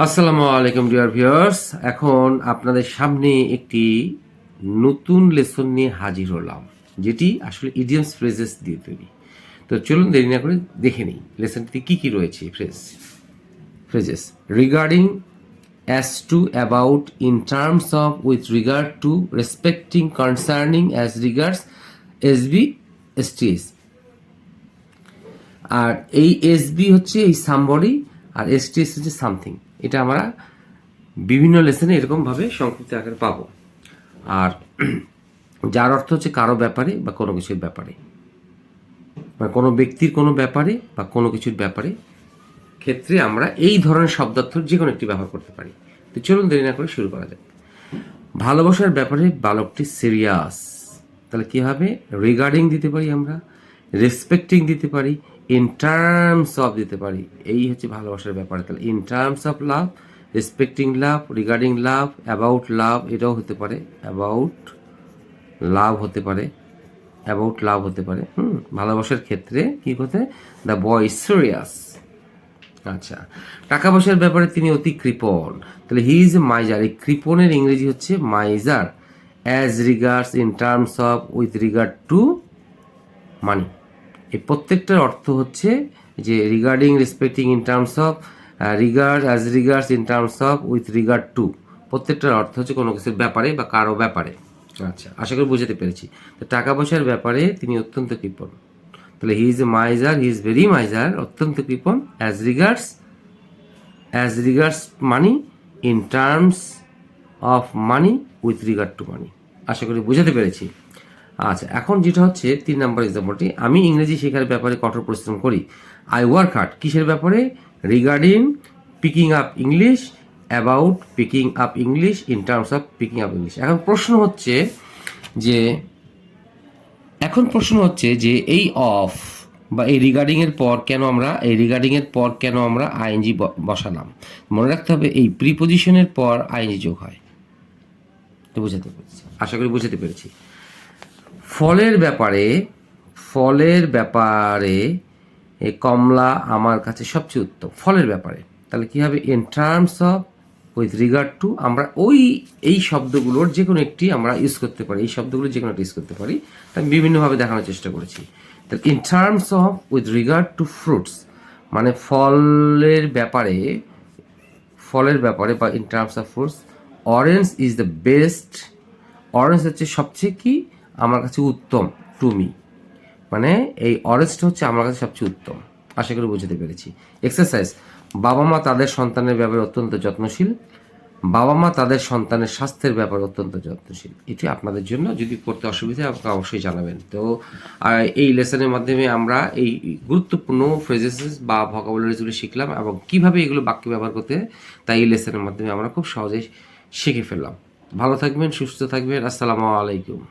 আসসালামু আলাইকুম dear viewers. এখন আপনাদের সামনে একটি নতুন লেসন নিয়ে হাজির হলাম, যেটি আসলে ইডিয়মস ফ্রেজেস দিয়ে তৈরি। তো চলুন দেরি না করে দেখে নিই লেসনটিতে কী কী রয়েছে। Phrases regarding, as to, about, in terms of, with regard to, respecting, concerning, as regards, SB, STS। আর এই SB হচ্ছে এই সামবডি, আর STS হচ্ছে সামথিং। এটা আমরা বিভিন্ন লেসনে এরকমভাবে সংক্ষিপ্ত আকারে পাবো। আর যার অর্থ হচ্ছে কারো ব্যাপারে বা কোনো কিছুর ব্যাপারে, মানে কোনো ব্যক্তির কোনো ব্যাপারে বা কোনো কিছুর ব্যাপারে ক্ষেত্রে আমরা এই ধরনের শব্দার্থ যে কোনো একটি ব্যবহার করতে পারি। তো চলুন দেরি না করে শুরু করা যাক। ভালোবাসার ব্যাপারে বালকটি সিরিয়াস, তাহলে কী হবে? রিগার্ডিং দিতে পারি আমরা, রেসপেক্টিং দিতে পারি, ইন টার্মস অফ দিতে পারি। এই হচ্ছে ভালোবাসার ব্যাপারে। তাহলে in terms of love, respecting love, regarding love, about লাভ, এটাও হতে পারে, অ্যাবাউট লাভ হতে পারে, অ্যাবাউট লাভ হতে পারে। ভালোবাসার ক্ষেত্রে কী হতে? The boy serious. আচ্ছা, টাকা পয়সার ব্যাপারে তিনি অতি কৃপণ, তাহলে হি ইজ এ মাইজার। এই কৃপণের ইংরেজি হচ্ছে miser. As regards, in terms of, with regard to money. এই প্রত্যেকটার অর্থ হচ্ছে যে regarding, respecting, in terms of, regard, as regards, in terms of, with regard to, প্রত্যেকটার অর্থ হচ্ছে কোনো কিছুর ব্যাপারে বা কারো ব্যাপারে। আচ্ছা, আশা করি বুঝতে পেরেছি। তো টাকা পয়সার ব্যাপারে তিনি অত্যন্ত কৃপণ, তাহলে he is a miser, he is very miser, অত্যন্ত কৃপণ। As regards money, in terms of money, with regard to money. আশা করি বুঝাতে পেরেছি। আচ্ছা, এখন যেটা হচ্ছে 3 নম্বর এক্সাম্পলটি, আমি ইংরেজি শেখার ব্যাপারে কঠোর পরিশ্রম করি। আই ওয়ার্ক হার্ড, কিসের ব্যাপারে? Regarding picking up English, about picking up English, in terms of picking up English. এখন প্রশ্ন হচ্ছে যে এই অফ বা এই রিগার্ডিংয়ের পর কেন আমরা আইএনজি বসালাম? মনে রাখতে হবে এই প্রিপোজিশনের পর আইএনজি যোগ হয়। তো বুঝাতে পেরেছি, আশা করি বুঝাতে পেরেছি। ফলের ব্যাপারে এই কমলা আমার কাছে সবচেয়ে উত্তম। ফলের ব্যাপারে তাহলে কী হবে? In terms of, with regard two. আমরা এই শব্দগুলোর যে কোনো একটি আমরা ইউজ করতে পারি, এই শব্দগুলো যে কোনো একটা ইউজ করতে পারি। আমি বিভিন্নভাবে দেখানোর চেষ্টা করেছি। তাহলে in terms of, with regard two fruits, মানে ফলের ব্যাপারে বা in terms of fruits, orange is the best. Orange হচ্ছে সবচেয়ে কি আমার কাছে উত্তম, টু মি, মানে এই অরেঞ্জটা হচ্ছে আমার কাছে সবচেয়ে উত্তম। আশা করি বুঝতে পেরেছি। এক্সারসাইজ, বাবা মা তাদের সন্তানের ব্যাপারে অত্যন্ত যত্নশীল। বাবা মা তাদের সন্তানের স্বাস্থ্যের ব্যাপারে অত্যন্ত যত্নশীল। এটি আপনাদের জন্য, যদি করতে অসুবিধা আপনাকে অবশ্যই জানাবেন। তো এই লেসনের মাধ্যমে আমরা এই গুরুত্বপূর্ণ ফ্রেজেস বা ভোকাবুলারিজগুলো শিখলাম এবং কিভাবে এগুলো বাক্যে ব্যবহার করতে, তাই এই লেসনের মাধ্যমে আমরা খুব সহজেই শিখে ফেললাম। ভালো থাকবেন, সুস্থ থাকবেন। আসসালামু আলাইকুম।